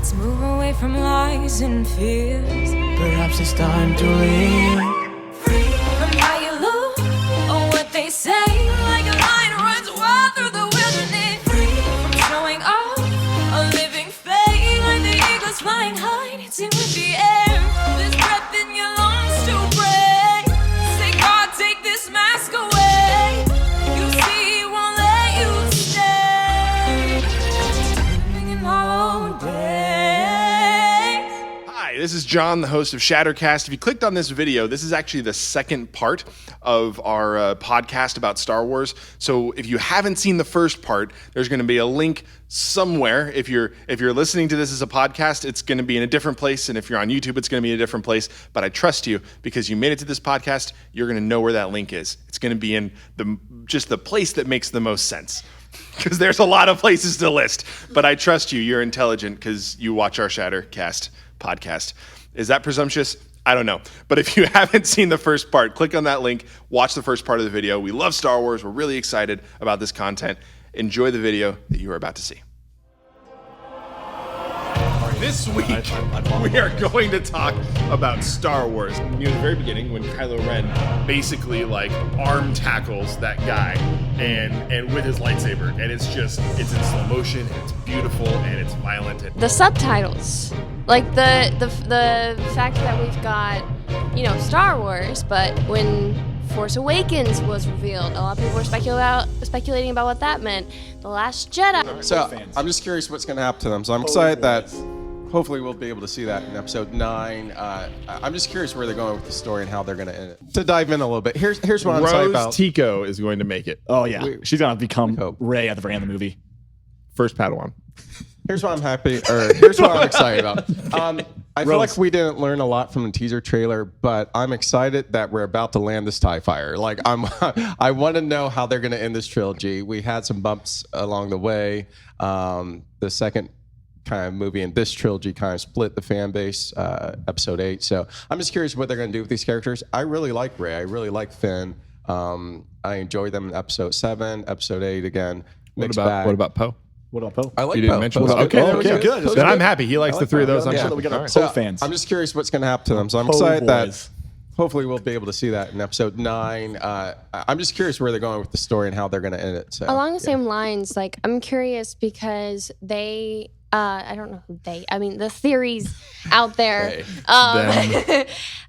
Let's move away from lies and fears. Perhaps it's time to leave. Free from how you look or what they say. Like a lion runs wild through the wilderness. Free from showing off a living fate. Like the eagles flying high, dancing with the air. There's breath in your lungs to breathe. Say, God, take this mask away. You see, he won't let you stay. Living in hollow days. Hi, this is John, the host of ShatterCast. If you clicked on this video, this is actually the second part of our podcast about Star Wars. So if you haven't seen the first part, there's going to be a link somewhere. If you're listening to this as a podcast, it's going to be in a different place, and if you're on YouTube, it's going to be in a different place. But I trust you because you made it to this podcast. You're going to know where that link is. It's going to be in just the place that makes the most sense. Because there's a lot of places to list, but I trust you. You're intelligent because you watch our ShatterCast podcast. Is that presumptuous? I don't know. But if you haven't seen the first part, click on that link, watch the first part of the video. We love Star Wars. We're really excited about this content. Enjoy the video that you are about to see. This week, we are going to talk about Star Wars. You know, at the very beginning, when Kylo Ren basically like arm tackles that guy and with his lightsaber, and it's in slow motion, and it's beautiful, and it's violent. The subtitles, like the fact that we've got, Star Wars, but when Force Awakens was revealed, a lot of people were speculating about what that meant. The Last Jedi. So I'm just curious what's going to happen to them. So I'm excited that hopefully we'll be able to see that in episode 9. I'm just curious where they're going with the story and how they're going to end it. To dive in a little bit, here's what I'm excited about. Rose Tico is going to make it. Oh yeah, she's gonna become Rey at the very end of the movie. First Padawan. Here's what I'm excited about. I feel like we didn't learn a lot from the teaser trailer, but I'm excited that we're about to land this TIE Fighter. Like I want to know how they're going to end this trilogy. We had some bumps along the way. The second kind of movie in this trilogy kind of split the fan base, episode 8. So I'm just curious what they're going to do with these characters. I really like Rey. I really like Finn. I enjoyed them in episode 7, episode 8 again. What about Poe? What about Poe? I like You didn't Poe. mention Poe's Poe. good. Good. Then I'm happy. He likes the three of those. I'm Yeah, sure. we got our So, Poe fans. I'm just curious what's going to happen to them. So I'm Poe excited that boys. hopefully we'll be able to see that in episode 9. I'm just curious where they're going with the story and how they're going to end it. So, Along the same lines, like I'm curious because they, I don't know who they, I mean the theories out there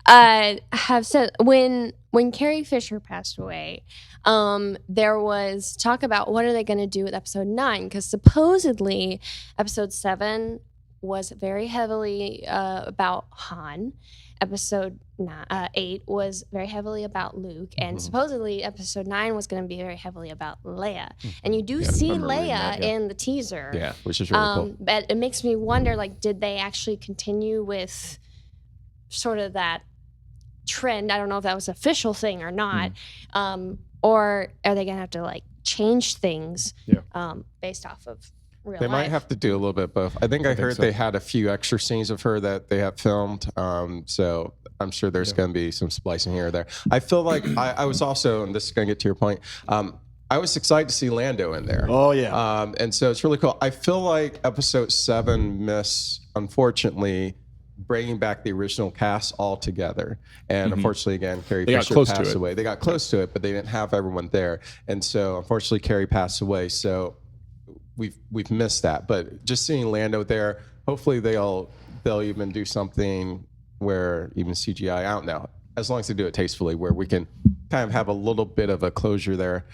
have said when Carrie Fisher passed away, there was talk about what are they going to do with episode 9, because supposedly episode 7 was very heavily about Han. Episode 8 was very heavily about Luke, and supposedly episode 9 was going to be very heavily about Leia. And you do see Leia in the teaser. Yeah, which is really cool. But it makes me wonder, like, did they actually continue with sort of that trend? I don't know if that was an official thing or not. Or are they going to have to, like, change things based off of real They life? might have to do a little bit of both. I think I heard they had a few extra scenes of her that they have filmed. So I'm sure there's going to be some splicing here or there. I feel like I was also, and this is going to get to your point, I was excited to see Lando in there. Oh yeah. And so it's really cool. I feel like episode 7 missed, unfortunately, bringing back the original cast all together. And unfortunately, again, Carrie Fisher passed away. They got close to it, but they didn't have everyone there. And so unfortunately, Carrie passed away. So we've missed that. But just seeing Lando there, hopefully they'll even do something where even CGI, I don't know, as long as they do it tastefully, where we can kind of have a little bit of a closure there.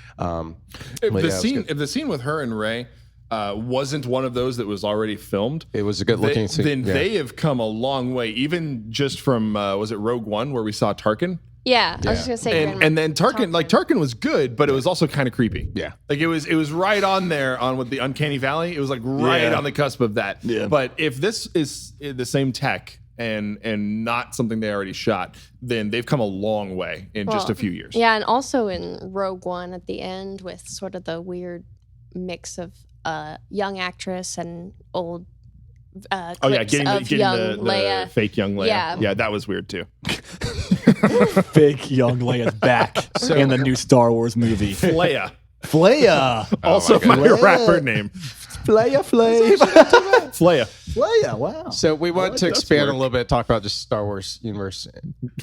If the scene with her and Rey wasn't one of those that was already filmed, it was a good looking scene. Then they have come a long way, even just from was it Rogue One where we saw Tarkin? Yeah, I was just gonna say. And then Tarkin was good, but it was also kind of creepy. Yeah, like it was right on there on with the Uncanny Valley. It was like right on the cusp of that. Yeah. But if this is the same tech and not something they already shot, then they've come a long way in just a few years. Yeah, and also in Rogue One at the end with sort of the weird mix of young actress and old. Getting the Leia. fake young Leia. Yeah, that was weird too. Fake young Leia's back in the new Star Wars movie. Leia. Flea. Also my rapper name. Flaya, Flaya. Wow. So we want to expand a little bit, talk about just Star Wars universe.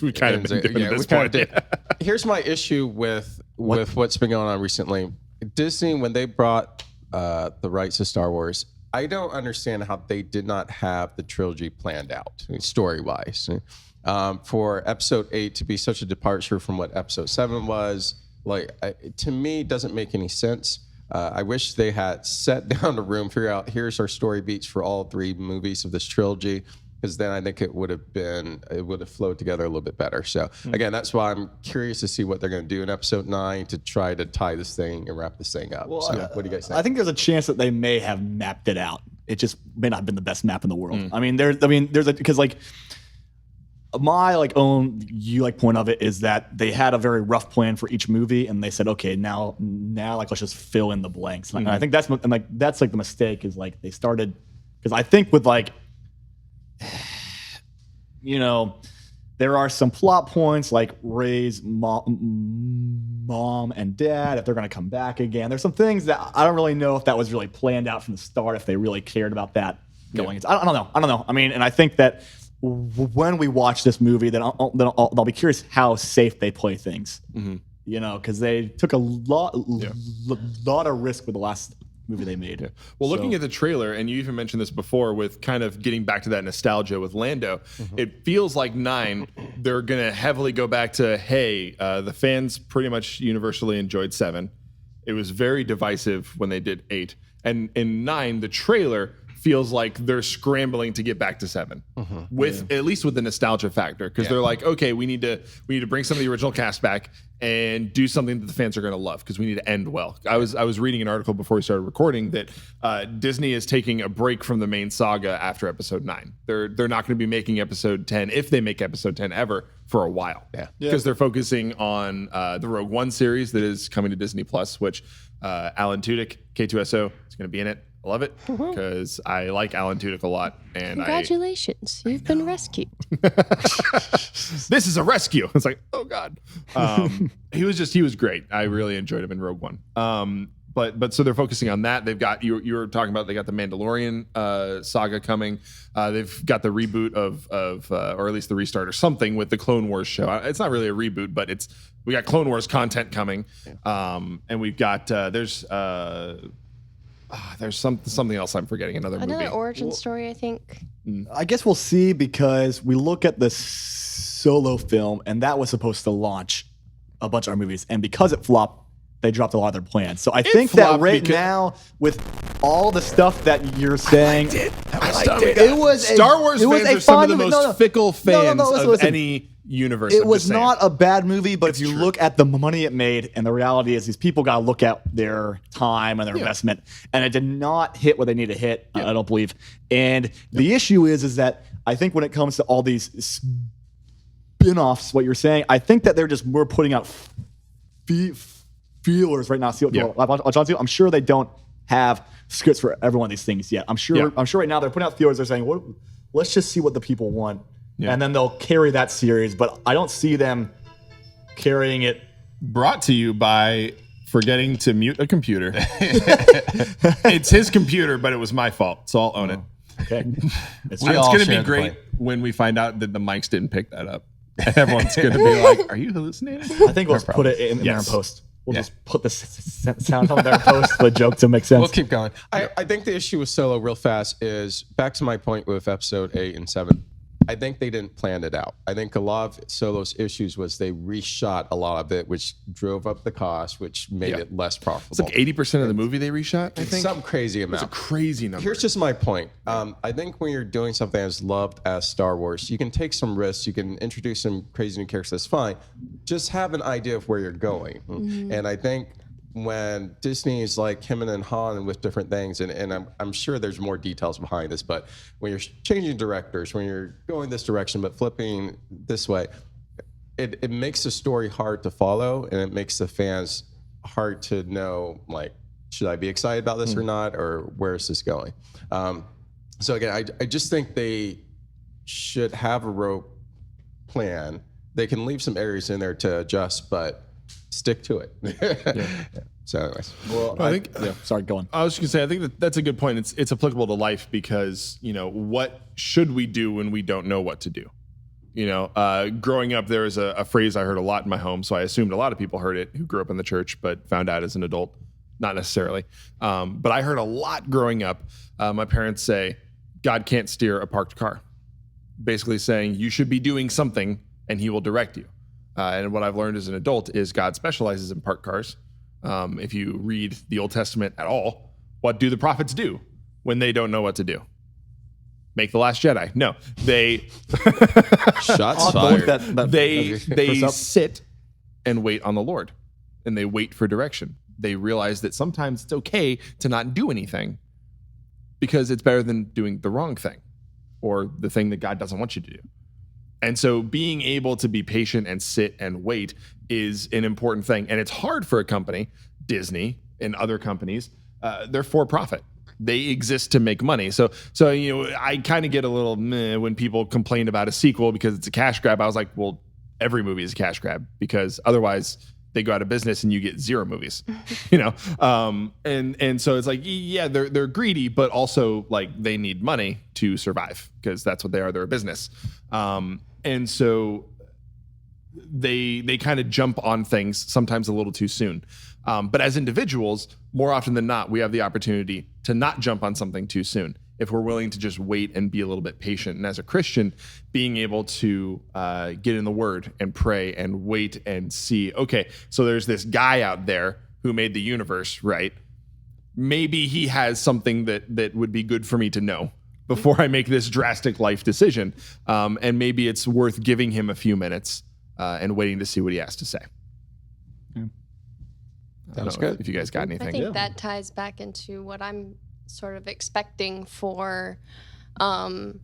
We kind of been doing yeah, at this we kind of point. did. Here's my issue with what's been going on recently. Disney, when they brought the rights to Star Wars, I don't understand how they did not have the trilogy planned out, story-wise. For Episode 8 to be such a departure from what Episode 7 was, to me, it doesn't make any sense. I wish they had sat down the room, figure out here's our story beats for all 3 movies of this trilogy, because then I think it would have flowed together a little bit better. So again, that's why I'm curious to see what they're going to do in Episode 9 to try to tie this thing and wrap this thing up. So what do you guys think? I think there's a chance that they may have mapped it out. It just may not have been the best map in the world. I mean, there's because my own point of it is that they had a very rough plan for each movie, and they said, okay, now let's just fill in the blanks. And I think that's the mistake is they started, because I think with there are some plot points like Rey's mom and dad, if they're going to come back again. There's some things that I don't really know if that was really planned out from the start, if they really cared about that going into. I don't know. I mean, and I think that when we watch this movie, then I'll be curious how safe they play things. Because they took a lot of risk with the last movie they made. Yeah. Well, looking at the trailer, and you even mentioned this before with kind of getting back to that nostalgia with Lando, it feels like 9, they're going to heavily go back to, hey, the fans pretty much universally enjoyed 7. It was very divisive when they did 8. And in 9, the trailer feels like they're scrambling to get back to 7 with at least with the nostalgia factor, because they're like, okay, we need to bring some of the original cast back and do something that the fans are going to love, because we need to end well. I was reading an article before we started recording that Disney is taking a break from the main saga after Episode 9. They're not going to be making Episode 10, if they make Episode 10 ever, for a while. Because they're focusing on the Rogue One series that is coming to Disney Plus, which Alan Tudyk, K2SO, is going to be in it. I love it because I like Alan Tudyk a lot. And Congratulations, you've been rescued. This is a rescue. It's like, oh God. He was great. I really enjoyed him in Rogue One. But so they're focusing on that. They've got you were talking about. They got the Mandalorian saga coming. They've got the reboot of or at least the restart or something with the Clone Wars show. It's not really a reboot, but we got Clone Wars content coming. And we've got there's something else I'm forgetting. Another movie. Origin story, I think. I guess we'll see, because we look at the Solo film, and that was supposed to launch a bunch of our movies, and because it flopped, they dropped a lot of their plans. So I think that right now, with all the stuff that you're saying, I liked it. It was Star Wars fans are some of the most fickle fans of any universe. It was not a bad movie, but if you look at the money it made, and the reality is these people got to look at their time and their investment, and it did not hit what they need to hit, I don't believe. And the issue is that I think when it comes to all these spin-offs, what you're saying, I think that we're putting out feelers right now. I'm sure they don't have scripts for every one of these things yet. I'm sure right now they're putting out feelers. They're saying, let's just see what the people want. And then they'll carry that series, but I don't see them carrying it. Brought to you by forgetting to mute a computer. It's his computer, but it was my fault, so I'll own it. Okay. It's going to be great when we find out that the mics didn't pick that up. Everyone's going to be like, are you hallucinating? I think we'll just put it in there in post. We'll just put the sound on there in post for a joke to make sense. We'll keep going. I think the issue with Solo real fast is, back to my point with Episode 8 and 7, I think they didn't plan it out. I think a lot of Solo's issues was they reshot a lot of it, which drove up the cost, which made it less profitable. It's like 80% of the movie they reshot, I think. Some crazy amount. It's a crazy number. Here's just my point. I think when you're doing something as loved as Star Wars, you can take some risks. You can introduce some crazy new characters. That's fine. Just have an idea of where you're going. And I think when Disney is like him and Han with different things, and I'm sure there's more details behind this, but when you're changing directors, when you're going this direction but flipping this way, it makes the story hard to follow, and it makes the fans hard to know, like, should I be excited about this or not, or where is this going? So again, I just think they should have a rope plan. They can leave some areas in there to adjust, but stick to it. So, anyways, Well, I think. Yeah, sorry, go on. I was just gonna say, I think that's a good point. It's applicable to life because what should we do when we don't know what to do? Growing up, there was a phrase I heard a lot in my home, so I assumed a lot of people heard it who grew up in the church, but found out as an adult, not necessarily. But I heard a lot growing up. My parents say, "God can't steer a parked car," basically saying you should be doing something, and He will direct you. And what I've learned as an adult is God specializes in parked cars. If you read the Old Testament at all, what do the prophets do when they don't know what to do? Make the Last Jedi. No, they shots Both fired. they First up. sit and wait on the Lord, and they wait for direction. They realize that sometimes it's okay to not do anything because it's better than doing the wrong thing or the thing that God doesn't want you to do. And so being able to be patient and sit and wait is an important thing. And it's hard for a company, Disney and other companies, they're for profit. They exist to make money. So I kind of get a little meh when people complain about a sequel because it's a cash grab. I was like, well, every movie is a cash grab because otherwise they go out of business and you get 0 movies, and so it's like, yeah, they're greedy, but also like they need money to survive because that's what they are. They're a business. And so they kind of jump on things sometimes a little too soon. But as individuals, more often than not, we have the opportunity to not jump on something too soon if we're willing to just wait and be a little bit patient. And as a Christian, being able to get in the Word and pray and wait and see, okay, so there's this guy out there who made the universe, right? Maybe he has something that would be good for me to know before I make this drastic life decision. And maybe it's worth giving him a few minutes and waiting to see what he has to say. That's good. If you guys got I anything. think that ties back into what I'm sort of expecting for Rise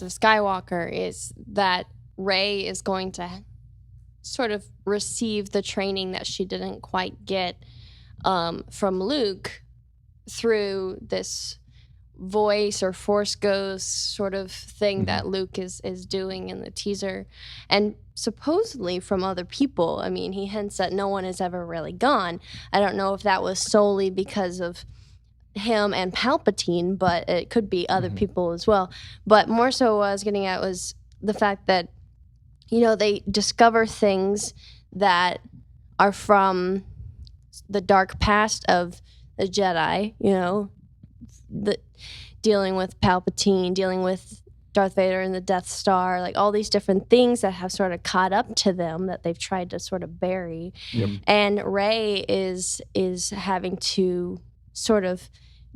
of Skywalker is that Rey is going to sort of receive the training that she didn't quite get from Luke through this voice or force ghost sort of thing that Luke is doing in the teaser, and supposedly from other people. I mean, he hints that no one has ever really gone. I don't know if that was solely because of him and Palpatine, but it could be other people as well. But more so what I was getting at was the fact that, they discover things that are from the dark past of the Jedi, dealing with Palpatine, dealing with Darth Vader and the Death Star, like all these different things that have sort of caught up to them that they've tried to sort of bury. And Rey is having to sort of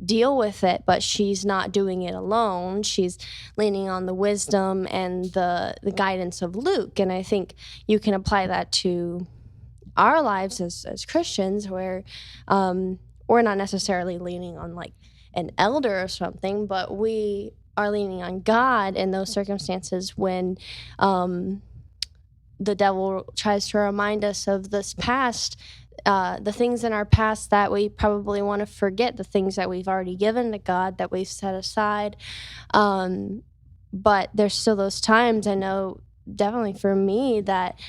deal with it, but she's not doing it alone. She's leaning on the wisdom and the guidance of Luke. And I think you can apply that to our lives as Christians, where we're not necessarily leaning on like an elder or something, but we are leaning on God in those circumstances when the devil tries to remind us of this past, the things in our past that we probably want to forget, the things that we've already given to God, that we've set aside. But there's still those times, I know definitely for me, that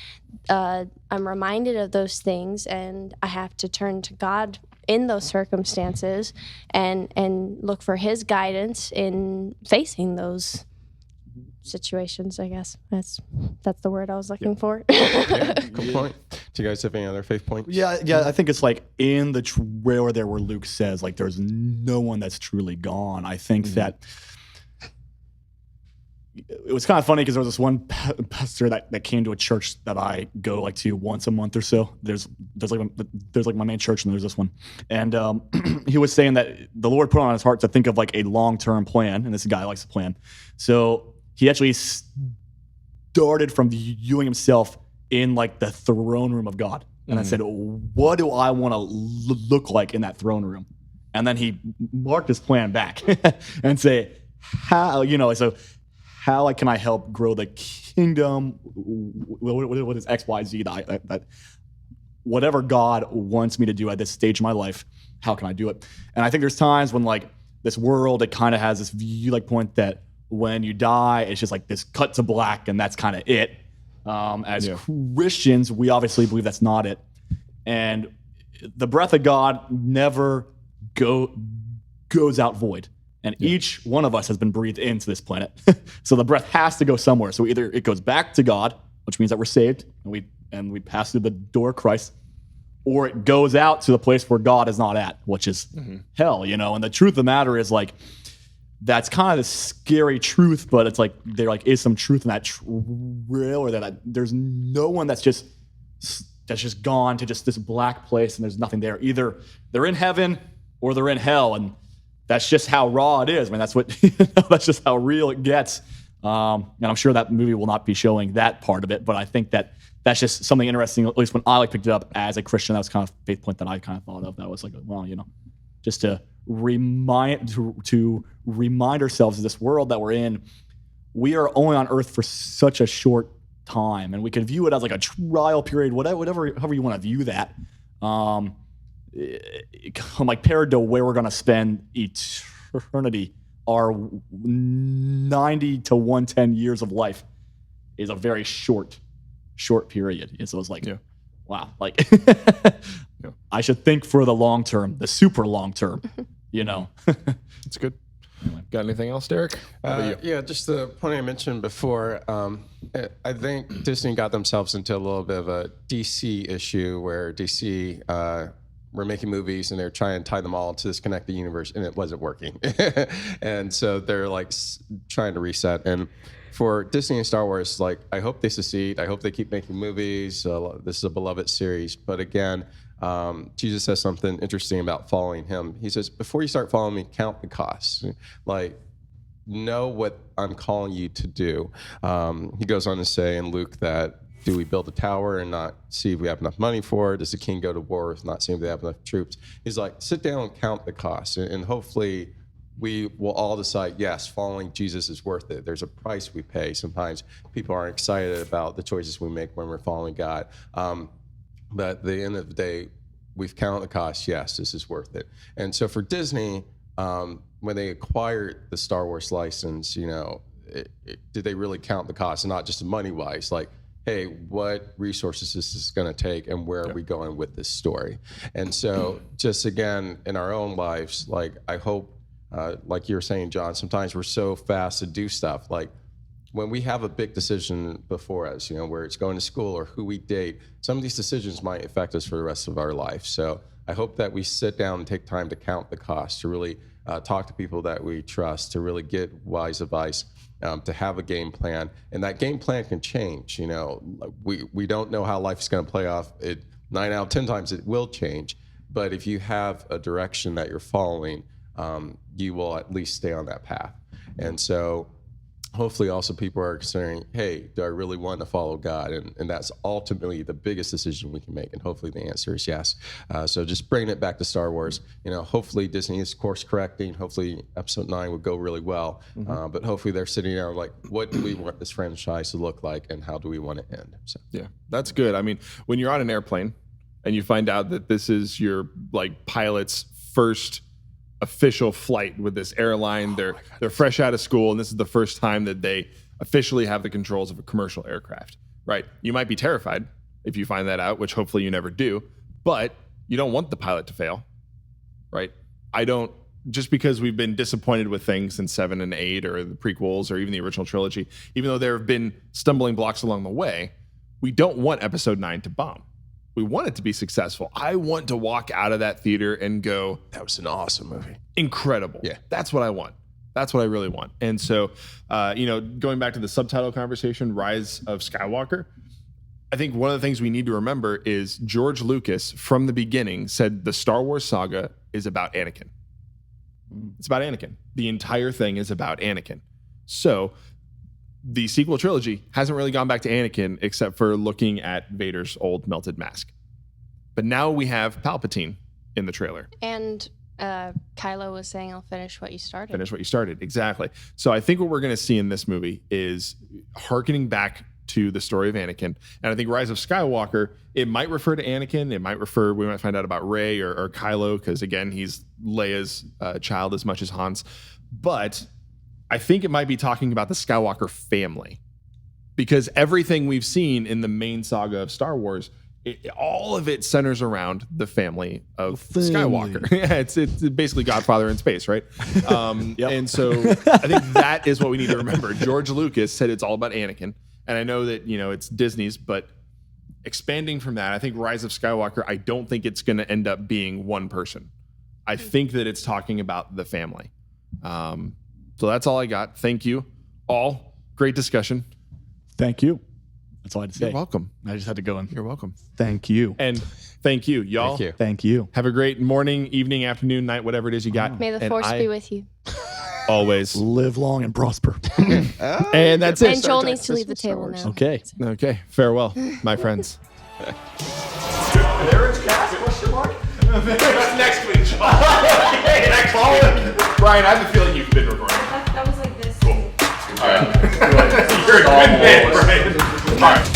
I'm reminded of those things and I have to turn to God in those circumstances and look for his guidance in facing those situations. I guess that's the word I was looking for. Good point. Do you guys have any other faith points? Yeah. I think it's like in the trailer there where Luke says like there's no one that's truly gone. I think that it was kind of funny because there was this one pastor that came to a church that I go like to once a month or so. There's like my main church and there's this one, and he was saying that the Lord put on his heart to think of like a long-term plan, and this guy likes to plan. So he actually started from viewing himself in like the throne room of God, and I said, "What do I want to look like in that throne room?" And then he marked his plan back and say, "How so." How can I help grow the kingdom? What is X, Y, Z? That whatever God wants me to do at this stage of my life, how can I do it? And I think there's times when like this world, it kind of has this view like point that when you die, it's just like this cut to black and that's kind of it. As Christians, we obviously believe that's not it. And the breath of God never goes out void. And each one of us has been breathed into this planet. So the breath has to go somewhere. So either it goes back to God, which means that we're saved and we pass through the door of Christ, or it goes out to the place where God is not at, which is hell, you know. And the truth of the matter is, like, that's kind of the scary truth, but it's like there like is some truth in that trail, or that there's no one that's just gone to just this black place and there's nothing there. Either they're in heaven or they're in hell, and that's just how raw it is. I mean, that's what that's just how real it gets. And I'm sure that movie will not be showing that part of it, but I think that's just something interesting. At least when I picked it up as a Christian, that was kind of a faith point that I kind of thought of. That was like, well, you know, just to remind ourselves of this world that we're in. We are only on Earth for such a short time, and we can view it as like a trial period, however you want to view that. Like paired to where we're going to spend eternity, our 90 to 110 years of life is a very short period. And so it's like, wow, like I should think for the long term, the super long term, you know. That's good. Got anything else, Derrick? Yeah, just the point I mentioned before. I think Disney got themselves into a little bit of a DC issue where DC were making movies and they're trying to tie them all to this connected universe, and it wasn't working. And so they're like trying to reset. And for Disney and Star Wars, like, I hope they succeed. I hope they keep making movies. This is a beloved series. But again, Jesus says something interesting about following him. He says, before you start following me, count the costs. Like, know what I'm calling you to do. He goes on to say in Luke that, do we build a tower and not see if we have enough money for it? Does the king go to war with not seeing if they have enough troops? He's like, sit down and count the costs. And hopefully we will all decide, yes, following Jesus is worth it. There's a price we pay. Sometimes people aren't excited about the choices we make when we're following God. But at the end of the day, we've counted the cost. Yes, this is worth it. And so for Disney, when they acquired the Star Wars license, you know, did they really count the cost, and not just money-wise? Like, hey, what resources is this going to take, and where are we going with this story? And so just again, in our own lives, like, I hope, like you were saying, John, sometimes we're so fast to do stuff. Like, when we have a big decision before us, you know, where it's going to school or who we date, some of these decisions might affect us for the rest of our life. So I hope that we sit down and take time to count the cost, to really talk to people that we trust, to really get wise advice, to have a game plan. And that game plan can change. You know, we don't know how life is going to play off. 9 out of 10 times it will change. But if you have a direction that you're following, you will at least stay on that path. And so hopefully also people are considering, hey, do I really want to follow God? And that's ultimately the biggest decision we can make. And hopefully the answer is yes. So just bringing it back to Star Wars, you know, hopefully Disney is course correcting. Hopefully episode 9 would go really well. But hopefully they're sitting there like, what do we want this franchise to look like, and how do we want it to end? So yeah, that's good. I mean, when you're on an airplane and you find out that this is your like pilot's first official flight with this airline, they're fresh out of school, and this is the first time that they officially have the controls of a commercial aircraft, right? You might be terrified if you find that out, which hopefully you never do, but you don't want the pilot to fail, right? I don't, just because we've been disappointed with things in 7 and 8 or the prequels or even the original trilogy, even though there have been stumbling blocks along the way, we don't want episode 9 to bomb. We want it to be successful. I want to walk out of that theater and go, that was an awesome movie. Incredible. Yeah. That's what I want. That's what I really want. And so, you know, going back to the subtitle conversation, Rise of Skywalker, I think one of the things we need to remember is George Lucas, from the beginning, said the Star Wars saga is about Anakin. It's about Anakin. The entire thing is about Anakin. So the sequel trilogy hasn't really gone back to Anakin except for looking at Vader's old melted mask. But now we have Palpatine in the trailer. And Kylo was saying, I'll finish what you started. Finish what you started, exactly. So I think what we're going to see in this movie is hearkening back to the story of Anakin. And I think Rise of Skywalker, it might refer to Anakin. It might refer, we might find out about Rey or Kylo, because again, he's Leia's child as much as Han's. But I think it might be talking about the Skywalker family, because everything we've seen in the main saga of Star Wars all of it centers around the family of Skywalker. Yeah, it's basically Godfather in space, right? And so I think that is what we need to remember. George Lucas said it's all about Anakin, and I know that it's Disney's, but expanding from that, I think Rise of Skywalker, I don't think it's going to end up being one person. I think that it's talking about the family. So that's all I got. Thank you all. Great discussion. Thank you. That's all I had to say. You're welcome. I just had to go in. You're welcome. Thank you. And thank you, y'all. Thank you. Thank you. Have a great morning, evening, afternoon, night, whatever it is you got. May the And force I be with you. Always. Live long and prosper. And that's it. And Joel needs to leave the table now. Okay. Okay. Farewell, my friends. That's next week, John. Okay, next week. Brian, I have a feeling you've been recording. That was like this. Cool. All right. You're a good man, Brian. All right.